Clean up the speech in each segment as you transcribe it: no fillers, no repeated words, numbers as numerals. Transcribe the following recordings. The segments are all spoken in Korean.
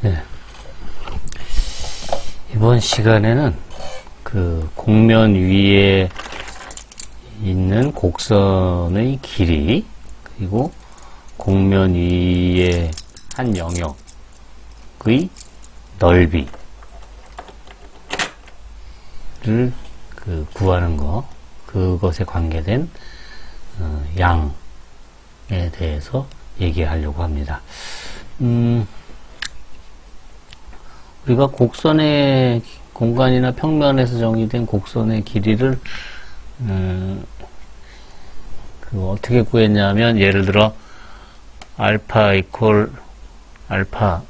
네. 이번 시간에는 그 곡면 위에 있는 곡선의 길이, 그리고 곡면 위에 한 영역의 넓이를 구하는 거, 그것에 관계된 양에 대해서 얘기하려고 합니다. 우리가 곡선의 공간이나 평면에서 정의된 곡선의 길이를 어떻게 구했냐면, 예를 들어 알파 이퀄 알파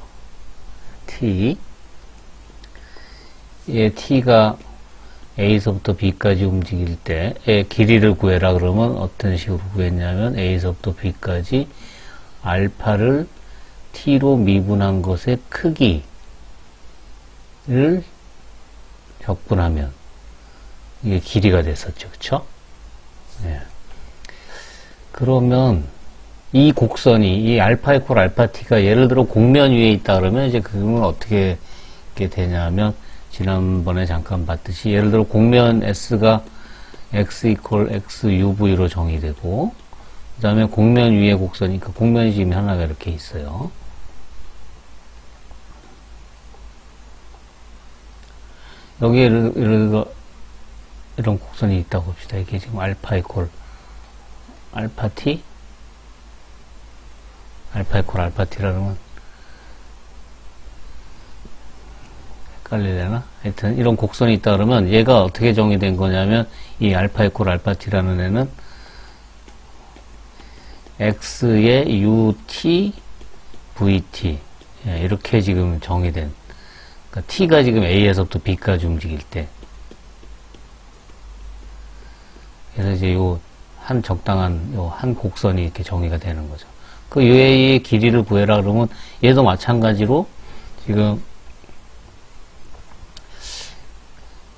t, 의 t가 a서부터 b까지 움직일 때의 길이를 구해라 그러면 어떤 식으로 구했냐면, a서부터 b까지 알파를 t로 미분한 것의 크기를 적분하면 이게 길이가 됐었죠. 그쵸? 네. 그러면 이 곡선이, 이 알파 이퀄 알파 t가 예를 들어 곡면 위에 있다 그러면, 이제 그건 어떻게 되냐면, 지난번에 잠깐 봤듯이, 예를 들어 곡면 s가 x 이퀄 x uv로 정의되고, 그 다음에 곡면 위에 곡선이, 그러니까 곡면이 지금 하나가 이렇게 있어요. 여기에 예를 들어 이런 곡선이 있다고 봅시다. 이게 지금 알파 이퀄 알파 t, 알파 이퀄 알파 t라 그러면 헷갈리려나? 하여튼 이런 곡선이 있다 그러면 얘가 어떻게 정의된 거냐면, 이 알파 이퀄 알파 t라는 애는 x의 ut vt, 이렇게 지금 정의된, 그러니까 t가 지금 a에서부터 b까지 움직일 때, 그래서 이제 요 한 적당한 요 한 곡선이 이렇게 정의가 되는 거죠. 그 UA의 길이를 구해라 그러면, 얘도 마찬가지로 지금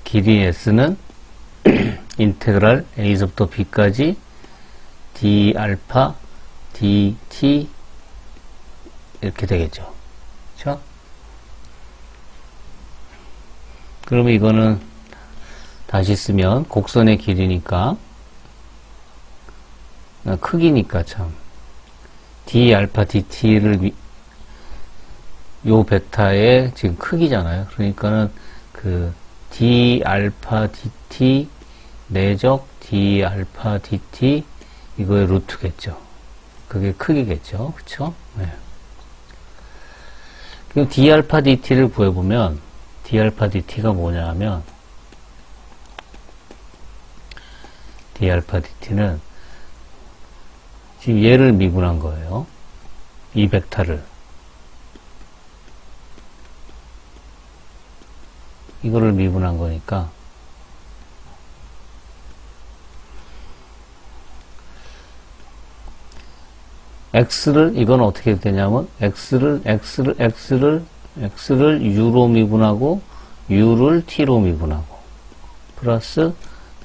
길이 s는 인테그랄 a서부터 b까지 d 알파 dt 이렇게 되겠죠. 그렇죠? 그러면 이거는 다시 쓰면 곡선의 길이니까, 크기니까 참, d 알파 dt를 요 베타의 지금 크기잖아요. 그러니까는 그 d 알파 dt 내적 d 알파 dt 이거의 루트겠죠. 그게 크기겠죠. 그쵸? 네. 그럼 d 알파 dt를 구해보면, d 알파 dt가 뭐냐 하면, d 알파 dt는 지금 얘를 미분한 거예요. 이 벡터를. 이거를 미분한 거니까, x를, 이건 어떻게 되냐면, x를 u로 미분하고, u를 t로 미분하고, 플러스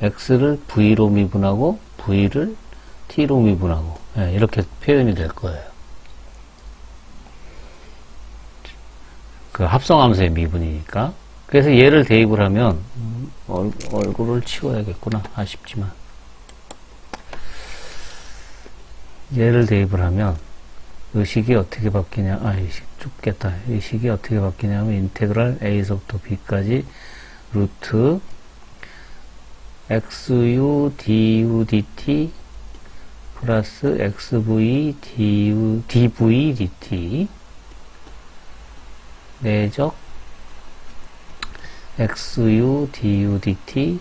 x를 v로 미분하고, v를 t로 미분하고, 이렇게 표현이 될 거예요. 그 합성함수의 미분이니까. 그래서 얘를 대입을 하면, 얼굴을 치워야겠구나. 아쉽지만. 얘를 대입을 하면, 의식이 어떻게 바뀌냐, 의식 좁겠다. 의식이 어떻게 바뀌냐면, 인테그랄 a서부터 b까지 루트 xu du dt 플러스 xv dv dt 내적 xu du dt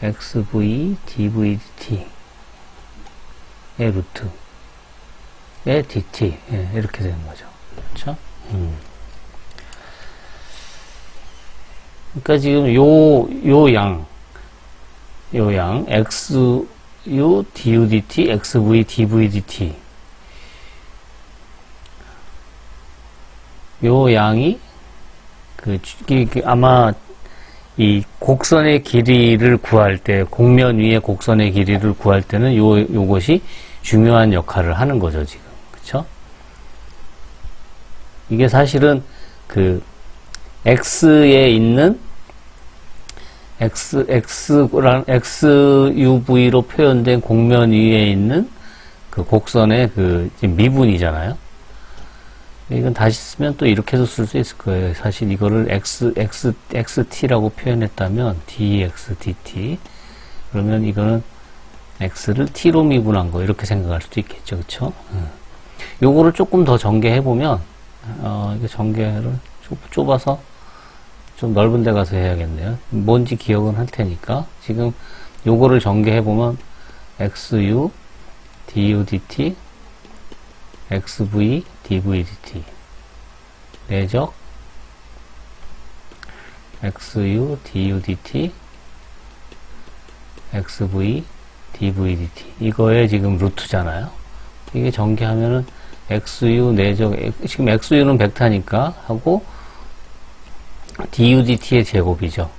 xv dv dt의 루트의 dt, 이렇게 되는 거죠. 그렇죠? 그러니까 지금 요 양 xu du dt xv dv dt, 요 양이 아마 이 곡선의 길이를 구할 때, 곡면 위에 곡선의 길이를 구할 때는 요것이 중요한 역할을 하는 거죠, 지금. 그쵸? 이게 사실은 그 x에 있는 xuv로 표현된 곡면 위에 있는 그 곡선의 그 미분이잖아요. 이건 다시 쓰면 또 이렇게도 쓸 수 있을 거예요. 사실 이거를 xt라고 표현했다면 dx dt 그러면 이거는 x를 t로 미분한 거 이렇게 생각할 수도 있겠죠. 그쵸? 요거를 조금 더 전개해 보면 이거 전개를 좁아서 좀 넓은 데 가서 해야겠네요. 뭔지 기억은 할 테니까 지금 요거를 전개해 보면 xu du dt xv dv dt 내적 xu du dt xv dv dt 이거의 지금 루트잖아요. 이게 전개하면은 xu 내적 지금 xu는 벡터니까 하고 du dt의 제곱이죠.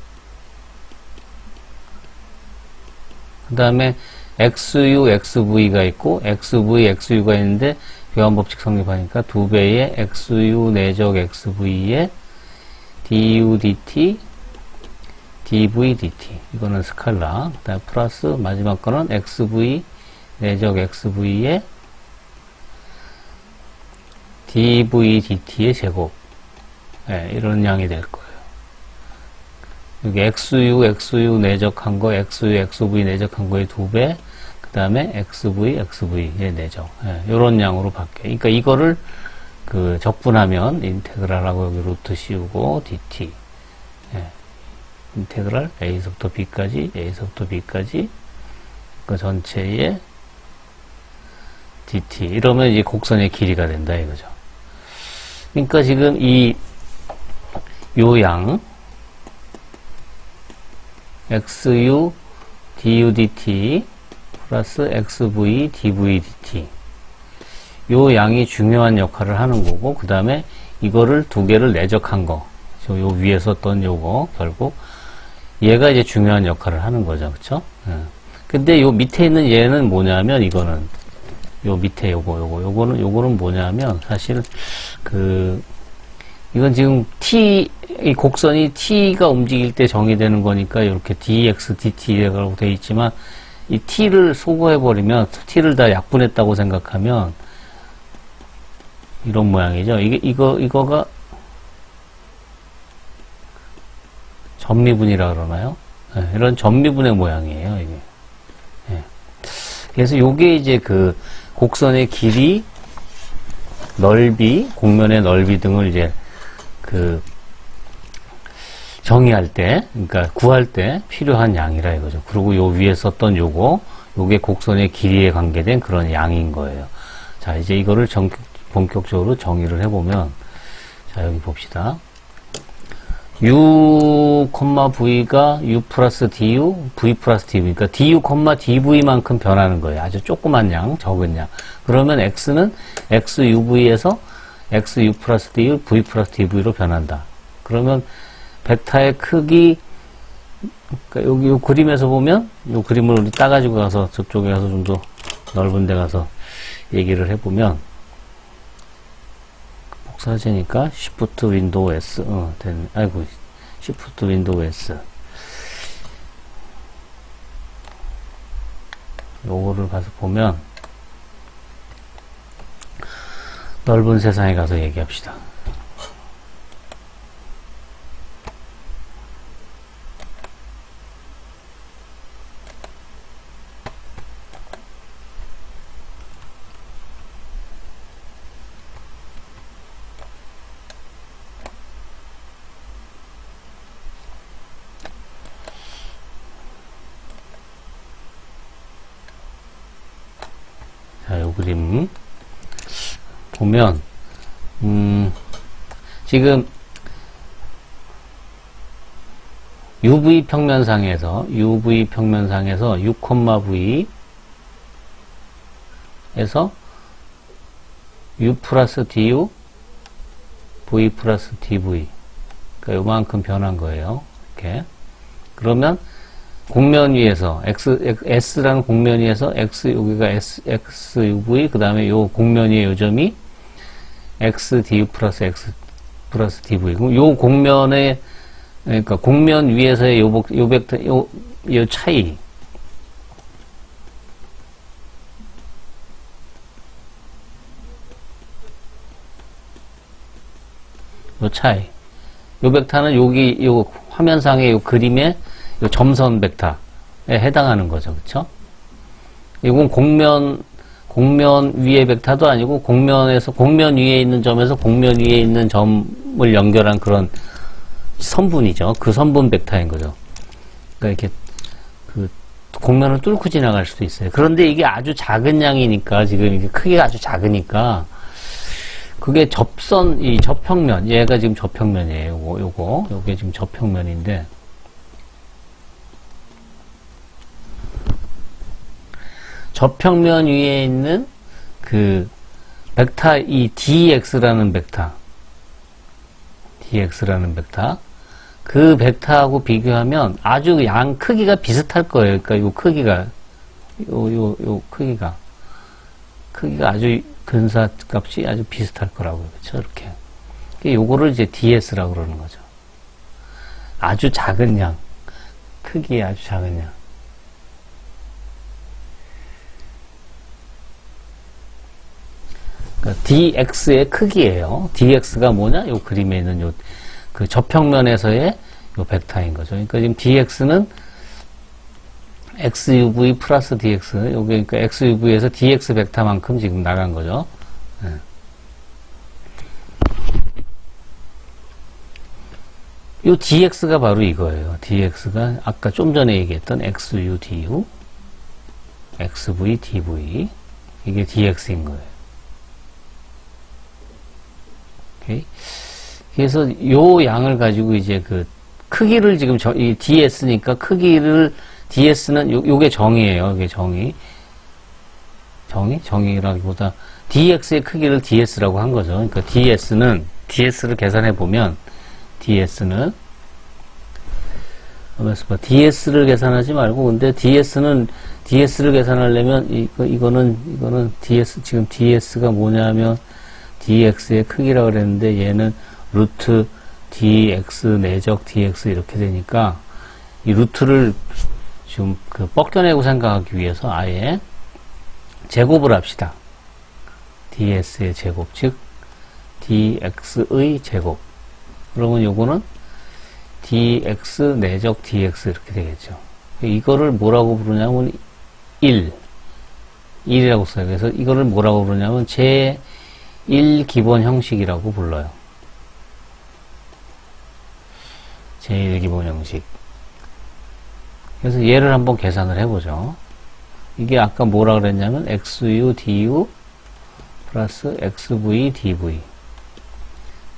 그 다음에 xu xv가 있고 xv xu가 있는데 교환법칙 성립하니까 2배의 xu 내적 xv의 du dt dv dt 이거는 스칼라. 그다음 플러스 마지막 거는 xv 내적 xv의 dv dt의 제곱. 네, 이런 양이 될 거예요. 여기 xu 내적한 거, xu xv 내적한 거의 2배, 그 다음에 xv의 내적. 네, 이런 양으로 바뀌어요. 그러니까 이거를 그 적분하면 인테그랄하고 여기 루트 씌우고 dt. 네, 인테그랄 a서부터 b까지 그 전체의 dt. 이러면 이제 곡선의 길이가 된다 이거죠. 그러니까 지금 요 양 xu du dt 플러스 xv dv dt 요 양이 중요한 역할을 하는 거고 그 다음에 이거를 두 개를 내적한 거 요 위에 썼던 요거 결국 얘가 이제 중요한 역할을 하는 거죠. 그쵸? 근데 요 밑에 있는 얘는 뭐냐면 이거는 요 밑에 요거는 뭐냐면 사실 이건 지금 이 곡선이 t가 움직일 때 정의되는 거니까 이렇게 dx dt라고 되어 있지만 이 t를 소거해버리면 t를 다 약분했다고 생각하면 이런 모양이죠. 이거가 전미분이라 그러나요? 네, 이런 전미분의 모양이에요, 이게. 네. 그래서 요게 이제 그 곡선의 길이, 넓이, 곡면의 넓이 등을 이제 정의할 때, 그러니까 구할 때 필요한 양이라 이거죠. 그리고 요 위에 썼던 요게 곡선의 길이에 관계된 그런 양인 거예요. 자, 이제 이거를 본격적으로 정의를 해보면, 자, 여기 봅시다. u, v가 u 플러스 du, v 플러스 dv. 그러니까 du, dv만큼 변하는 거예요. 아주 조그만 양, 적은 양. 그러면 x는 xuv에서 xu 플러스 du, v 플러스 dv로 변한다. 그러면 벡터의 크기, 그러니까 여기 요 그림에서 보면, 요 그림을 우리 따가지고 가서 저쪽에 가서 좀 더 넓은 데 가서 얘기를 해보면, 복사제니까 Shift 윈도우 S, 아이고, Shift 윈도우 S. 요거를 가서 보면, 넓은 세상에 가서 얘기합시다. 자, 요 그림 보면 지금 UV 평면상에서 u, v 에서 u 플러스 du, v 플러스 dv 그러니까 요만큼 변한 거예요. 이렇게. 그러면 곡면 위에서 S라는 곡면 위에서 여기가 XUV 그 다음에 요 곡면 위의 요점이 x du 플러스 x 플러스 dv. 그럼 요 곡면의, 그러니까 곡면 위에서의 요 벡터, 요 차이. 요 차이. 요 벡터는 여기, 요 화면상의 요 그림의 요 점선 벡터에 해당하는 거죠. 그쵸? 이건 곡면 위의 벡터도 아니고, 곡면 위에 있는 점에서 곡면 위에 있는 점을 연결한 그런 선분이죠. 그 선분 벡터인 거죠. 그러니까 이렇게, 그, 곡면을 뚫고 지나갈 수도 있어요. 그런데 이게 아주 작은 양이니까, 지금 이게 크기가 아주 작으니까, 그게 이 접평면, 얘가 지금 접평면이에요. 요게 지금 접평면인데, 접평면 위에 있는 그 벡터, 이 dx라는 벡터, 그 벡터하고 비교하면 아주 양 크기가 비슷할 거예요. 그러니까 요 크기가, 요 크기가 아주 근사값이 아주 비슷할 거라고요. 그렇죠? 이렇게. 요거를 이제 ds라고 그러는 거죠. 아주 작은 양, 크기에 아주 작은 양. 그러니까 dx의 크기예요. dx가 뭐냐? 요 그림에 있는 요 그 접평면에서의 요 벡터인 거죠. 그러니까 지금 dx는 xuv 플러스 dx, 요게 그러니까 xuv에서 dx 벡터만큼 지금 나간 거죠. 네. 요 dx가 바로 이거예요. dx가 아까 좀 전에 얘기했던 xu du, xv dv, 이게 dx인 거예요. 오케이. 그래서 요 양을 가지고 이제 그 크기를 지금 이 ds니까 크기를 ds는 요게 정의예요. 이게 정의라기보다 dx의 크기를 ds라고 한 거죠. 그러니까 ds를 계산해 보면 ds는 ds를 계산하지 말고 근데 ds를 계산하려면 이거는 지금 ds가 뭐냐면 dx의 크기라고 그랬는데 얘는 루트 dx 내적 dx 이렇게 되니까 이 루트를 좀 뻗겨내고 생각하기 위해서 아예 제곱을 합시다. ds의 제곱, 즉 dx의 제곱. 그러면 요거는 dx 내적 dx 이렇게 되겠죠. 이거를 뭐라고 부르냐면 1이라고 써요. 그래서 이거를 뭐라고 부르냐면 제1 기본 형식이라고 불러요. 제1 기본 형식. 그래서 얘를 한번 계산을 해보죠. 이게 아까 뭐라 그랬냐면 xu du 플러스 xv dv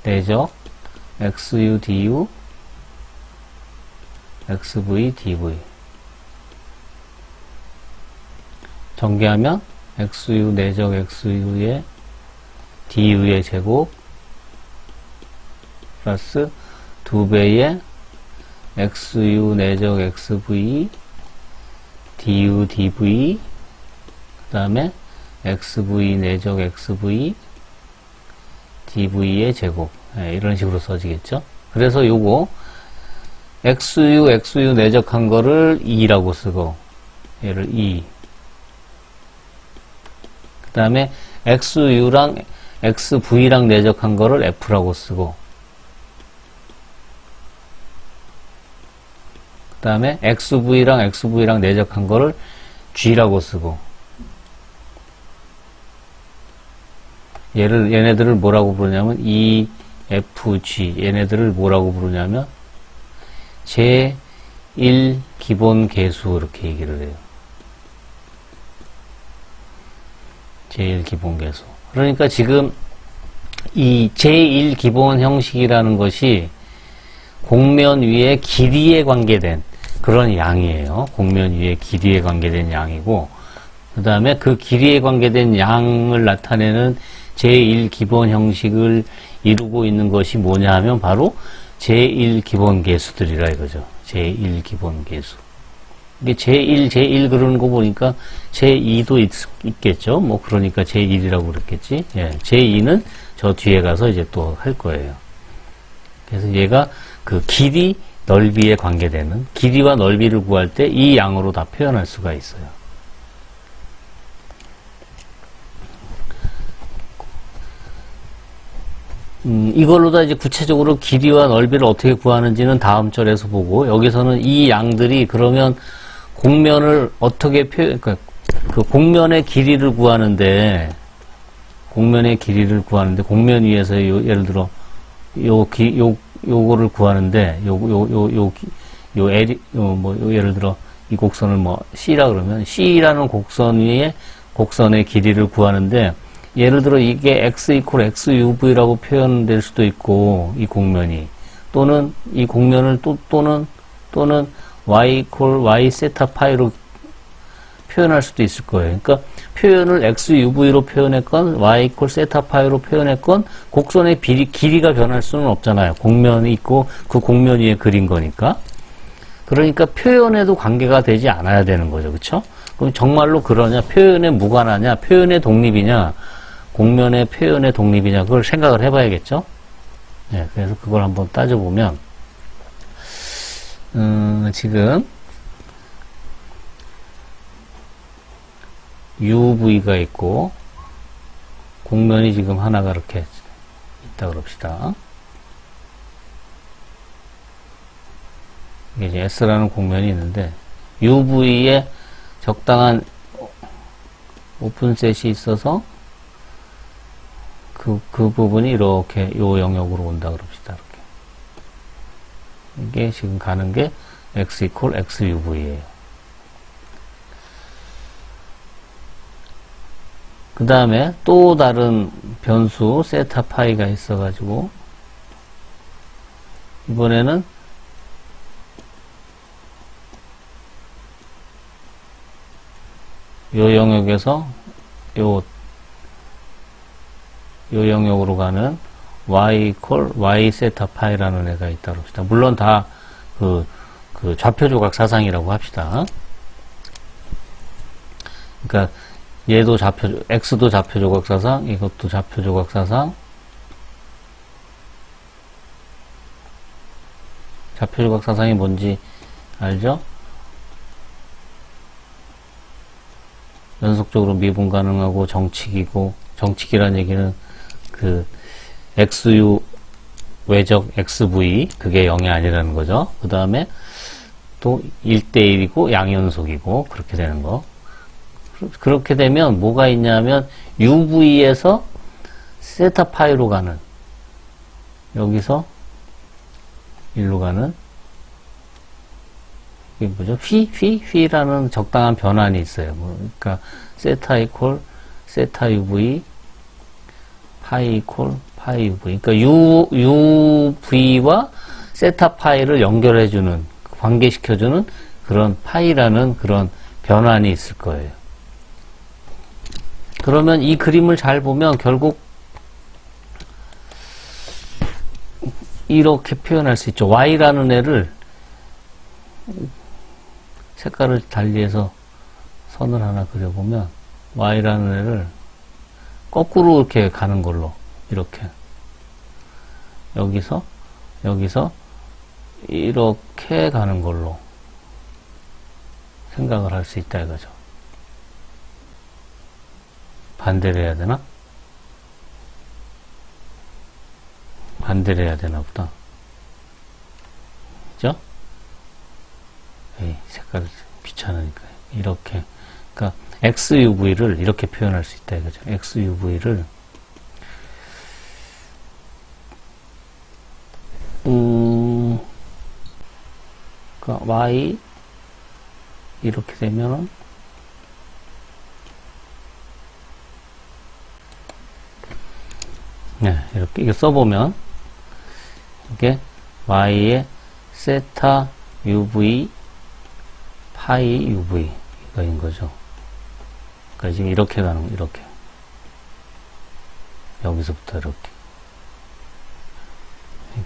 내적 xu du xv dv 전개하면 xu 내적 xu의 du의 제곱 플러스 2배의 xu 내적 xv du dv 그 다음에 xv 내적 xv dv의 제곱 이런 식으로 써지겠죠. 그래서 요거 xu 내적한 거를 2라고 쓰고 얘를 2 그 다음에 xu랑 xv랑 내적한 거를 f라고 쓰고 그 다음에 xv랑 내적한 거를 g라고 쓰고 얘네들을 뭐라고 부르냐면 EFG 얘네들을 뭐라고 부르냐면 제1 기본 계수 이렇게 얘기를 해요. 제1 기본 계수. 그러니까 지금 이 제1 기본 형식이라는 것이 곡면 위에 길이에 관계된 그런 양이에요. 곡면 위에 길이에 관계된 양이고 그 다음에 그 길이에 관계된 양을 나타내는 제1 기본 형식을 이루고 있는 것이 뭐냐 하면 바로 제1 기본 계수들이라 이거죠. 제1 기본 계수. 이게 제1 그러는 거 보니까 제2도 있겠죠. 뭐 그러니까 제1이라고 그랬겠지. 예, 제2는 저 뒤에 가서 이제 또 할 거예요. 그래서 얘가 그 길이, 넓이에 관계되는, 길이와 넓이를 구할 때 이 양으로 다 표현할 수가 있어요. 이걸로 다 이제 구체적으로 길이와 넓이를 어떻게 구하는지는 다음 절에서 보고, 여기서는 이 양들이 그러면 공면을 어떻게 그러니까 그 공면의 길이를 구하는데, 공면 위에서 예를 들어, 요거를 구하는데, 예를 들어, 이 곡선을 뭐, C라 그러면, C라는 곡선 위에 곡선의 길이를 구하는데, 예를 들어 이게 x 이퀄 xuv라고 표현될 수도 있고, 이 공면이. 또는 이 공면을 또는 y 이퀄 y 세타 파이로 표현할 수도 있을 거예요. 그러니까 표현을 xuv로 표현했건 y 이퀄 세타 파이로 표현했건 곡선의 길이가 변할 수는 없잖아요. 공면이 있고 그 공면 위에 그린 거니까. 그러니까 표현에도 관계가 되지 않아야 되는 거죠. 그렇죠? 그럼 정말로 그러냐? 표현에 무관하냐? 표현의 독립이냐? 공면의 표현의 독립이냐? 그걸 생각을 해봐야겠죠? 네, 그래서 그걸 한번 따져보면 지금 UV가 있고 공면이 지금 하나가 이렇게 있다 그럽시다. 이게 이제 S라는 공면이 있는데 UV에 적당한 오픈셋이 있어서 그 부분이 이렇게 요 영역으로 온다 그럽시다. 이렇게. 이게 지금 가는 게 X 이퀄 XUV예요. 그 다음에 또 다른 변수 세타 파이가 있어가지고 이번에는 요 영역에서 요 영역으로 가는 y 이퀄 y 세타 파이라는 애가 있다고 합시다. 물론 다 그 좌표 조각 사상이라고 합시다. 그러니까 얘도 x도 좌표 조각 사상, 이것도 좌표 조각 사상. 좌표 조각 사상이 뭔지 알죠? 연속적으로 미분 가능하고 정칙이고, 정칙이란 얘기는 그 XU 외적 XV 그게 0이 아니라는 거죠. 그 다음에 또 1대1이고 양연속이고 그렇게 되는 거. 그렇게 되면 뭐가 있냐면 UV에서 세타 파이로 가는 여기서 1로 가는 이게 뭐죠? p라는 적당한 변환이 있어요. 그러니까 세타 이퀄 세타 UV 파이 이퀄 파이 UV. 그러니까 UV와 세타 파이를 연결해주는, 관계시켜주는 그런 파이라는 그런 변환이 있을 거예요. 그러면 이 그림을 잘 보면 결국 이렇게 표현할 수 있죠. Y라는 애를 색깔을 달리해서 선을 하나 그려보면 Y라는 애를 거꾸로 이렇게 가는 걸로 이렇게 여기서 이렇게 가는 걸로 생각을 할 수 있다 이거죠. 반대를 해야 되나? 반대를 해야 되나 보다. 그죠? 색깔 귀찮으니까 이렇게. 그러니까 XUV를 이렇게 표현할 수 있다 이거죠. XUV를 그러니까 Y 이렇게 되면은 네, 이렇게 이거 써보면 이게 Y의 세타 UV 파이 UV 이거인 거죠. 그러니까 지금 이렇게 가는 거, 이렇게 여기서부터 이렇게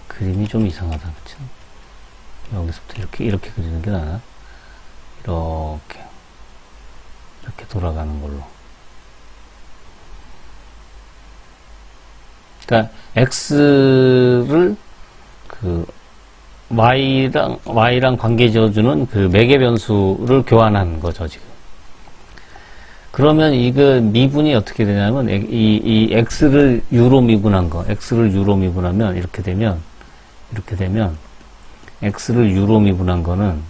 그림이 좀 이상하다, 그쵸? 여기서부터 이렇게 그리는 게 나아. 이렇게 돌아가는 걸로. 그러니까 x를 그 y랑 관계 지어주는 그 매개 변수를 교환하는 거죠, 지금. 그러면 이거 미분이 어떻게 되냐면 이 x를 u로 미분한 거, x를 u로 미분하면 이렇게 되면 x를 u로 미분한 거는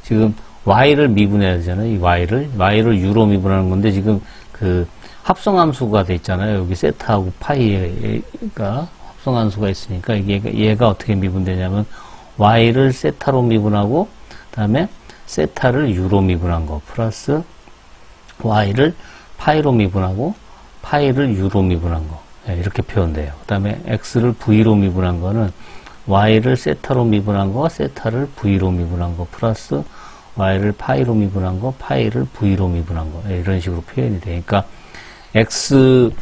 지금 y를 미분해야 되잖아요. 이 y를 u로 미분하는 건데 지금 그 합성함수가 돼 있잖아요. 여기 세타하고 파이가 합성함수가 있으니까 얘가 어떻게 미분되냐면 y를 세타로 미분하고 그다음에 세타를 u로 미분한 거 플러스 y를 파이로 미분하고 파이를 u로 미분한 거 이렇게 표현돼요. 그 다음에 x를 v로 미분한 거는 y를 세타로 미분한 거 세타를 v로 미분한 거 플러스 y를 파이로 미분한 거 파이를 v로 미분한 거 이런 식으로 표현이 되니까 x를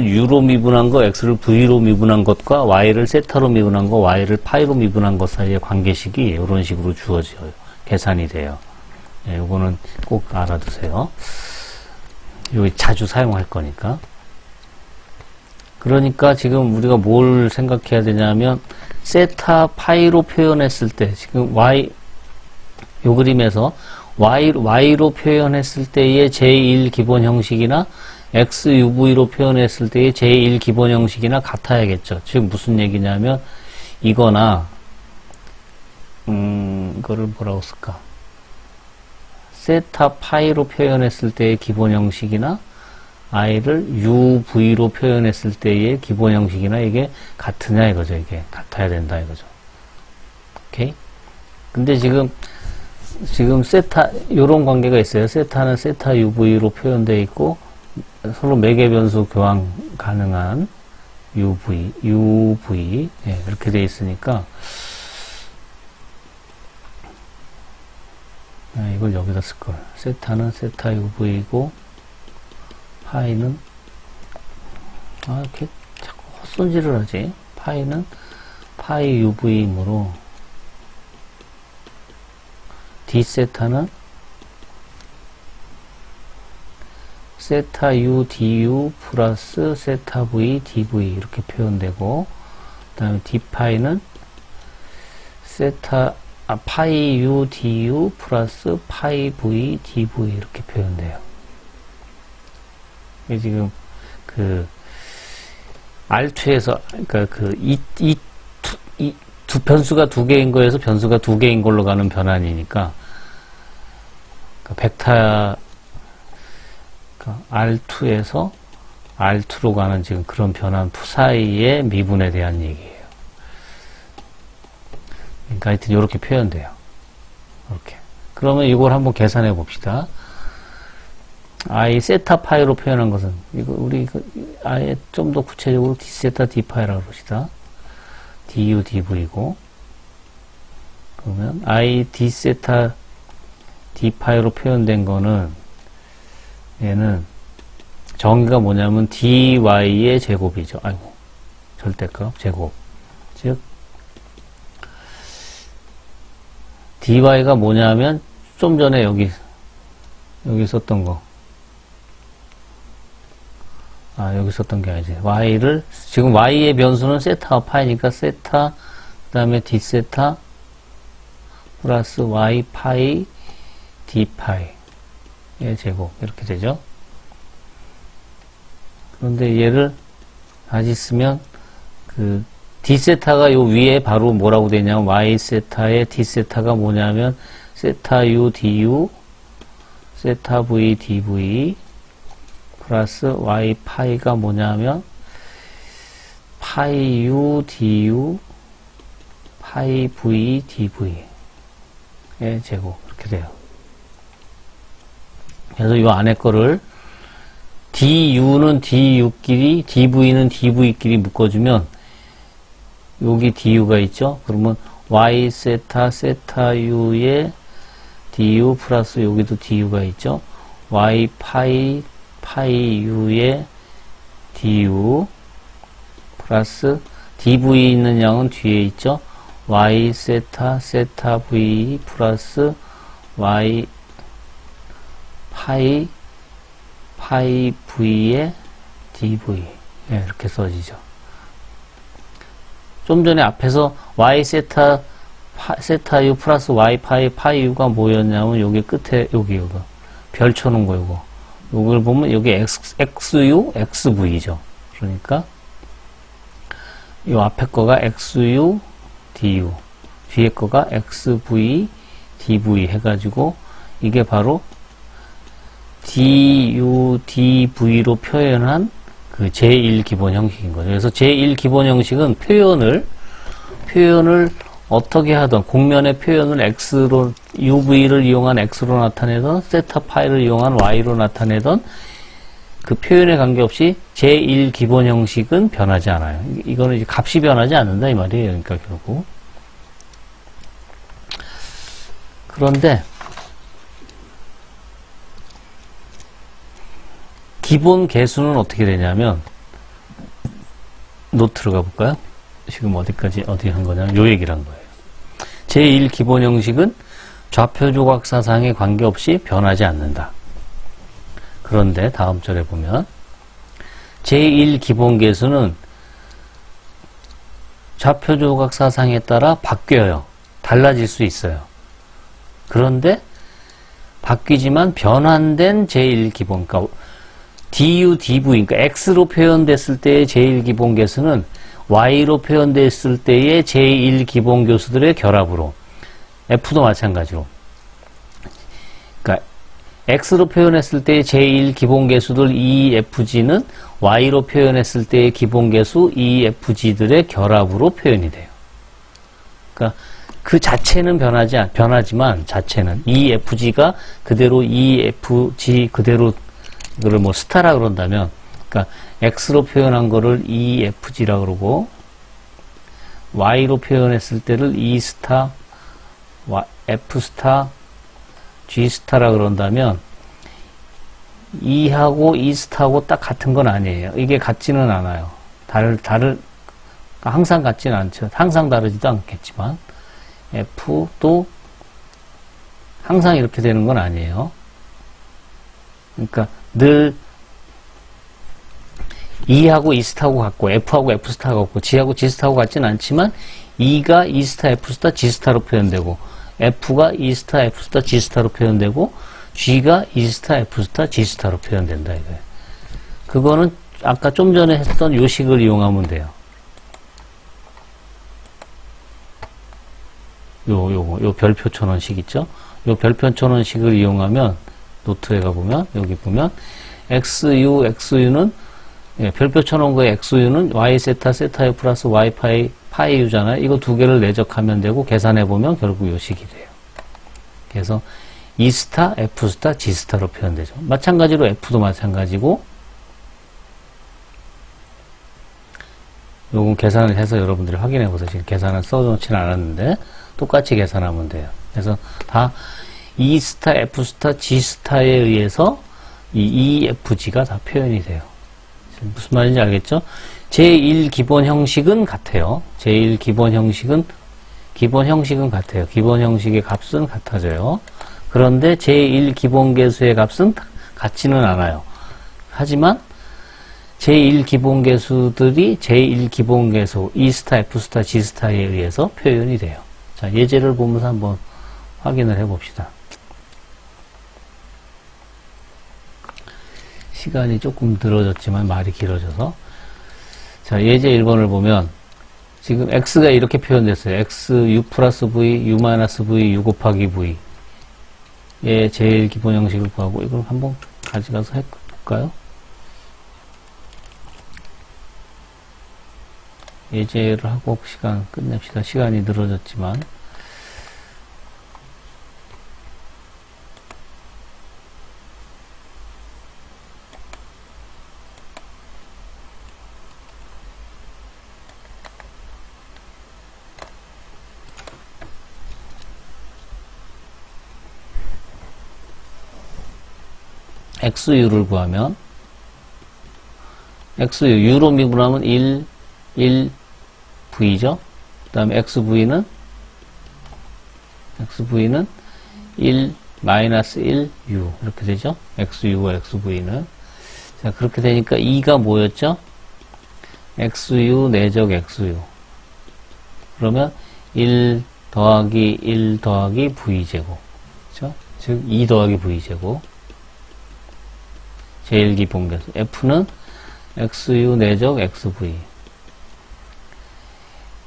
u로 미분한 거 x를 v로 미분한 것과 y를 세타로 미분한 거 y를 파이로 미분한 것 사이의 관계식이 이런 식으로 주어져요. 계산이 돼요. 요거는 꼭 알아두세요. 이거 자주 사용할 거니까. 그러니까 지금 우리가 뭘 생각해야 되냐면 세타 파이로 표현했을 때 지금 요 그림에서 y로 표현했을 때의 제1 기본 형식이나 xuv로 표현했을 때의 제1 기본 형식이나 같아야겠죠. 즉 무슨 얘기냐면 이거나 이거를 뭐라고 쓸까? 세타 파이로 표현했을 때의 기본 형식이나 i를 uv로 표현했을 때의 기본 형식이나 이게 같으냐 이거죠. 이게 같아야 된다 이거죠. 오케이? 근데 지금 세타 요런 관계가 있어요. 세타는 세타 uv로 표현되어 있고 서로 매개 변수 교환 가능한 uv 이렇게 되어 있으니까 이걸 여기다 쓸걸. 세타는 세타 uv이고 파이는 이렇게 자꾸 헛손질을 하지. 파이는 파이 uv이므로 d세타는 세타 u du 플러스 세타 v dv 이렇게 표현되고 그 다음에 d파이는 파이 u du 플러스 파이 v dv 이렇게 표현돼요. 이게 지금 R2에서 그러니까 두 변수가 두 개인 거에서 변수가 두 개인 걸로 가는 변환이니까 벡터 R2에서 R2로 가는 지금 그런 변환 사이의 미분에 대한 얘기예요. 그러니까 하여튼 이렇게 표현돼요. 이렇게. 그러면 이걸 한번 계산해 봅시다. i 세타 파이로 표현한 것은 이거 우리 아예 좀 더 구체적으로 d 세타 d 파이라고 그럽시다. du dv고 그러면 i d 세타 d 파이로 표현된 거는 얘는 정의가 뭐냐면 dy의 제곱이죠. 아이고 절대값 제곱. 즉 dy가 뭐냐면 좀 전에 여기 썼던 거. 여기 썼던 게 아니지. 지금 y의 변수는 세타와 파이니까 세타, 그 다음에 d 세타, 플러스 y 파이, d 파이의 제곱. 이렇게 되죠. 그런데 얘를 다시 쓰면, d 세타가 요 위에 바로 뭐라고 되냐면, y 세타의 d 세타가 뭐냐면, 세타 u du, 세타 v dv, 플러스 y 파이가 뭐냐면 파이 u du 파이 v dv의 제곱 이렇게 돼요. 그래서 이 안에 거를 du는 du끼리 dv는 dv끼리 묶어주면 여기 du가 있죠. 그러면 y 세타 세타 u의 du 플러스 여기도 du가 있죠. y 파이 u의 du 플러스 dv 있는 양은 뒤에 있죠. y 세타 v 플러스 y 파이 v의 dv. 예, 이렇게 써지죠. 좀 전에 앞에서 y 세타 u 플러스 y 파이 u가 뭐였냐면 여기 끝에 여기 별 쳐놓은 거 요걸 보면 여기 xu xv죠. 그러니까 이 앞에 거가 xu du, 뒤에 거가 xv dv 해가지고 이게 바로 du dv로 표현한 그 제1 기본 형식인 거죠. 그래서 제1 기본 형식은 표현을 어떻게 하던 곡면의 표현을 x로 uv를 이용한 x로 나타내던 세타 파이를 이용한 y로 나타내던 그 표현에 관계없이 제1 기본 형식은 변하지 않아요. 이거는 이제 값이 변하지 않는다 이 말이에요. 그러니까 결국 그런데 기본 계수는 어떻게 되냐면 노트로 가볼까요? 지금 어디 한 거냐면 요 얘기를 한 거예요. 제1 기본 형식은 좌표 조각 사상에 관계없이 변하지 않는다. 그런데 다음 절에 보면 제1 기본 계수는 좌표 조각 사상에 따라 바뀌어요. 달라질 수 있어요. 그런데 바뀌지만 변환된 제1 기본, 그러니까 du, dv, 그러니까 x로 표현됐을 때의 제1 기본 계수는 y로 표현됐을 때의 제1 기본 계수들의 결합으로, f도 마찬가지로. 그러니까 x로 표현했을 때의 제1 기본 계수들 EFG는 y로 표현했을 때의 기본 계수 EFG들의 결합으로 표현이 돼요. 그러니까 그 자체는 변하지만 자체는 EFG가 그대로 EFG 그대로 이거를 뭐 스타라 그런다면, 그러니까 x로 표현한 거를 EFG라 그러고 y로 표현했을 때를 E 스타, F 스타, G 스타라 그런다면 E하고 E 스타하고 딱 같은 건 아니에요. 이게 같지는 않아요. 항상 같지는 않죠. 항상 다르지도 않겠지만 F도 항상 이렇게 되는 건 아니에요. 그러니까 늘 E하고 E 스타하고 같고 F하고 F 스타하고 같고 G하고 G 스타하고 같지는 않지만 E가 E 스타, F 스타, G 스타로 표현되고 F가 E 스타, F 스타, G 스타로 표현되고 G가 E 스타, F 스타, G 스타로 표현된다 이거예요. 그거는 아까 좀 전에 했던 요 식을 이용하면 돼요. 요 별표 촌원식 있죠? 요 별표 촌원식을 이용하면 노트에 가보면 여기 보면 xu는 별표 쳐놓은 거에 xu는 y 세타 u 플러스 y 파이 u잖아요. 이거 두 개를 내적하면 되고 계산해 보면 결국 요 식이 돼요. 그래서 E 스타, F 스타, G 스타로 표현되죠. 마찬가지로 F도 마찬가지고 요건 계산을 해서 여러분들이 확인해 보세요. 지금 계산은 써놓지는 않았는데 똑같이 계산하면 돼요. 그래서 다 E 스타, F 스타, G 스타에 의해서 이 EFG가 다 표현이 돼요. 무슨 말인지 알겠죠? 제1 기본 형식은 같아요. 제1 기본 형식은 같아요. 기본 형식의 값은 같아져요. 그런데 제1 기본 계수의 값은 같지는 않아요. 하지만 제1 기본 계수들이 제1 기본 계수 E 스타, F 스타, G 스타에 의해서 표현이 돼요. 자, 예제를 보면서 한번 확인을 해 봅시다. 시간이 조금 늘어졌지만 말이 길어져서. 자, 예제 1번을 보면 지금 x가 이렇게 표현됐어요. x u 플러스 v, u 마이너스 v, u 곱하기 v. 예, 제일 기본 형식을 구하고 이걸 한번 가져가서 해볼까요? 예제를 하고 시간 끝냅시다. 시간이 늘어졌지만. XU를 구하면 XU, U로 미분하면 1, V죠? 다음에 XV는 1 마이너스 1 U 이렇게 되죠. XU와 XV는. 자, 그렇게 되니까 2가 뭐였죠? XU 내적 XU. 그러면 1 더하기 1 더하기 V제곱. 그죠? 즉, 2 더하기 V제곱. 제일 기본계수. F는 XU 내적 XV.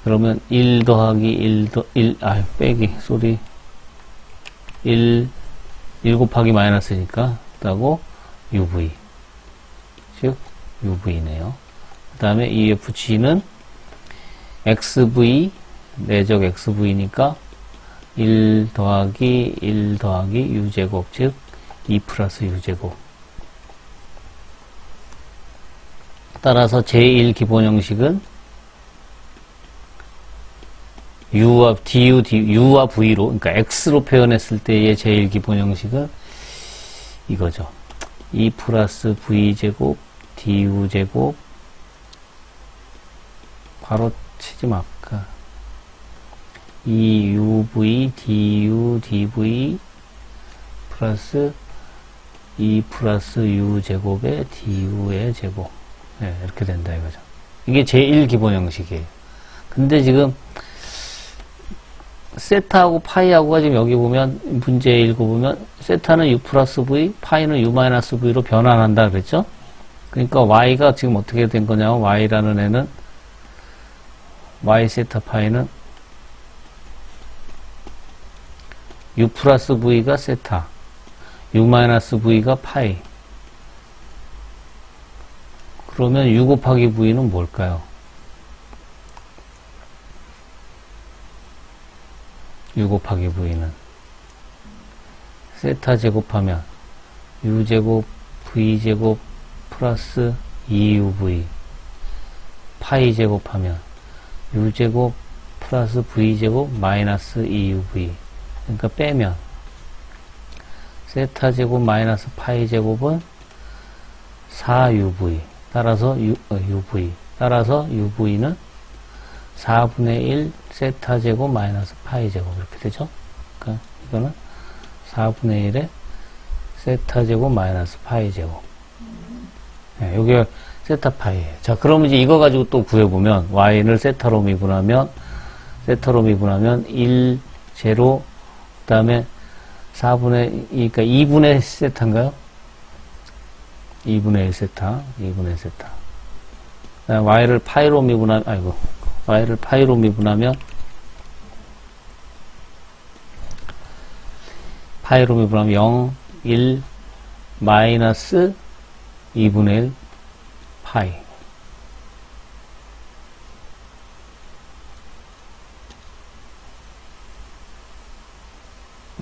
그러면 1 더하기 1 곱하기 마이너스니까, 그다고 UV. 즉, UV네요. 그 다음에 EFG는 XV, 내적 XV니까 1 더하기 U제곱, 즉, 2 플러스 U제곱. 따라서 제1 기본 형식은 U와 V로, 그러니까 X로 표현했을 때의 제1 기본 형식은 이거죠. 2 플러스 V제곱, DU제곱, 바로 치지 말까. 2UV, DU, DV, 플러스 2 플러스 U제곱에 DU의 제곱. 네, 이렇게 된다 이거죠. 이게 제1 기본 형식이에요. 근데 지금 세타하고 파이하고가 지금 여기 보면 문제 읽어보면 세타는 U 플러스 V, 파이는 U 마이너스 V로 변환한다 그랬죠? 그러니까 Y가 지금 어떻게 된 거냐면 Y라는 애는 Y 세타 파이는 U 플러스 V가 세타, U 마이너스 V가 파이. 그러면 U 곱하기 V는 뭘까요? U 곱하기 V는 세타 제곱하면 U제곱, V제곱 플러스 2UV 파이 제곱하면 U제곱 플러스 V제곱 마이너스 2UV. 그러니까 빼면 세타 제곱 마이너스 파이 제곱은 4UV. 따라서 UV. 따라서 UV는 4분의 1 세타 제곱 마이너스 파이 제곱 이렇게 되죠. 그러니까 이거는 4분의 1의 세타 제곱 마이너스 파이 제곱. 네, 요게 세타 파이예요. 자, 그러면 이제 이거 가지고 또 구해보면 y를 세타로 미분하면 1 제로 그 다음에 4분의 그러니까 2분의 세타인가요? 2분의 1 세타, 2분의 1 세타. y를 파이로 미분하면, y를 파이로 미분하면, 파이로 미분하면 0, 1, 마이너스 2분의 1 파이.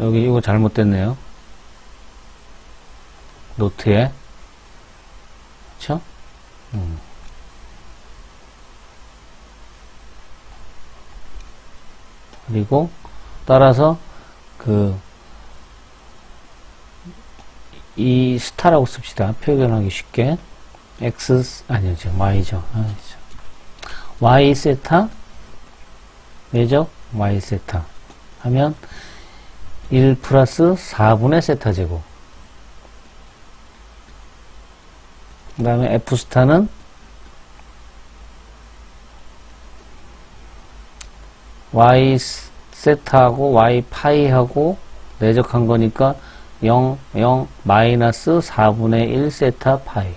여기 이거 잘못됐네요. 노트에. 그쵸? 그리고 따라서 이 스타라고 씁시다. 표현하기 쉽게. X 아니죠. Y죠. Y 세타 내적 Y 세타 하면 1 플러스 4분의 세타 제곱. 그 다음에 F 스타는 Y 세타하고 Y 파이하고 내적한 거니까 0, 0, 마이너스 4분의 1 세타 파이.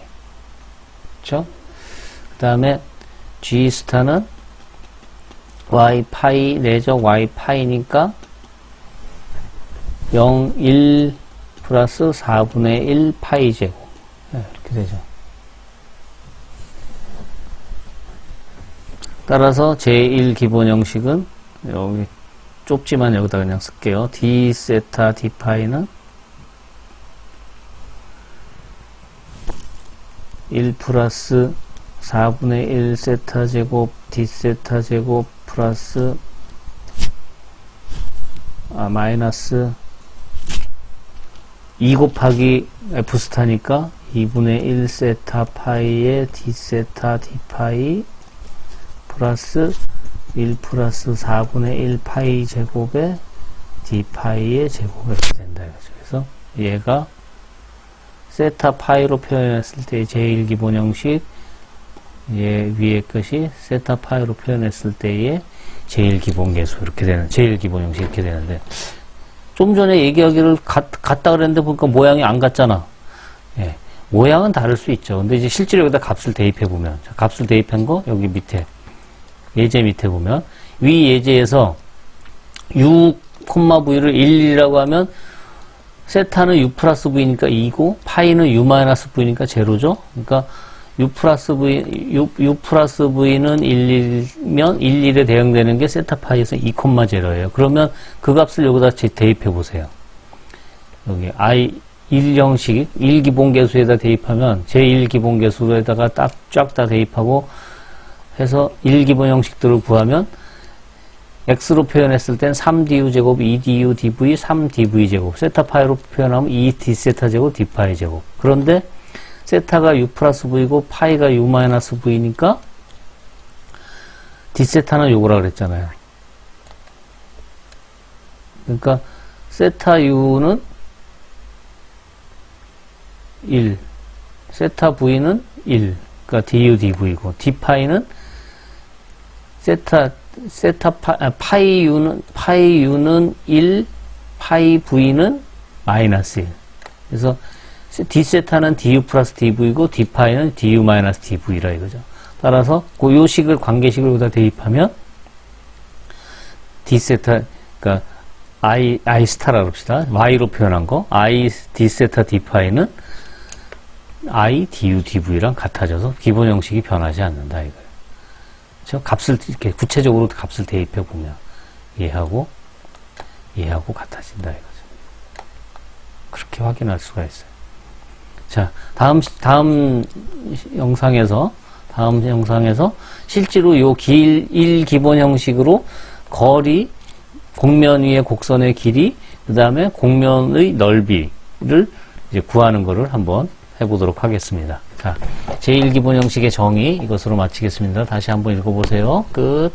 그쵸? 그 다음에 G 스타는 Y 파이 내적 Y 파이니까 0, 1 플러스 4분의 1 파이 제곱. 네, 이렇게 되죠. 따라서 제1 기본 형식은 여기 좁지만 여기다 그냥 쓸게요. D 세타 D 파이는 1 플러스 4분의 1 세타 제곱 D 세타 제곱 플러스 마이너스 2 곱하기 F 스타니까 2분의 1 세타 파이의 D 세타 D 파이 플러스 1 플러스 4분의 1 파이 제곱에 d 파이의 제곱이 이렇게 된다. 그래서 얘가 세타 파이로 표현했을 때 제1기본 형식, 얘 위에 것이 세타 파이로 표현했을 때의 제1기본 계수 이렇게 되는, 제1기본 형식 이렇게 되는데, 좀 전에 얘기하기를 같다 그랬는데 보니까 모양이 안 같잖아. 예. 모양은 다를 수 있죠. 근데 이제 실제로 여기다 값을 대입해 보면, 값을 대입한 거 여기 밑에 예제 밑에 보면 위 예제에서 u, v를 1이라고 하면 세타는 u 플러스 v니까 2고 파이는 u 마이너스 v니까 제로죠. 그러니까 u 플러스 v는 1면 1에 대응되는 게 세타 파이에서 2,0예요. 그러면 그 값을 여기다 대입해 보세요. 여기 i1 형식 1기본계수에다 대입하면 제1기본계수에다가 쫙 다 대입하고 해서 1기본 형식들을 구하면 x로 표현했을 땐 3du 제곱 2du dv 3dv 제곱, 세타 파이로 표현하면 2d 세타 제곱 d 파이 제곱. 그런데 세타가 u 플러스 v고 파이가 u 마이너스 v니까 d 세타는 요거라 그랬잖아요. 그러니까 세타 u는 1, 세타 v는 1, 그러니까 du dv고 d 파이는 파이 u는 1, 파이 v는 마이너스 1. 그래서 d 세타는 du 플러스 dv고 d 파이는 du 마이너스 dv라 이거죠. 따라서 그 요식을 관계식을 여기다 대입하면 d 세타, 그러니까 i 스타라고 합시다. y로 표현한 거 i d 세타 d 파이는 i du dv랑 같아져서 기본 형식이 변하지 않는다 이거예요. 값을 이렇게 구체적으로 값을 대입해 보면 얘하고 같아진다 이거죠. 그렇게 확인할 수가 있어요. 자, 다음 영상에서 실제로 요 1 기본 형식으로 거리, 곡면 위의 곡선의 길이, 그 다음에 곡면의 넓이를 이제 구하는 거를 한번 해보도록 하겠습니다. 자, 제1기본 형식의 정의 이것으로 마치겠습니다. 다시 한번 읽어보세요. 끝.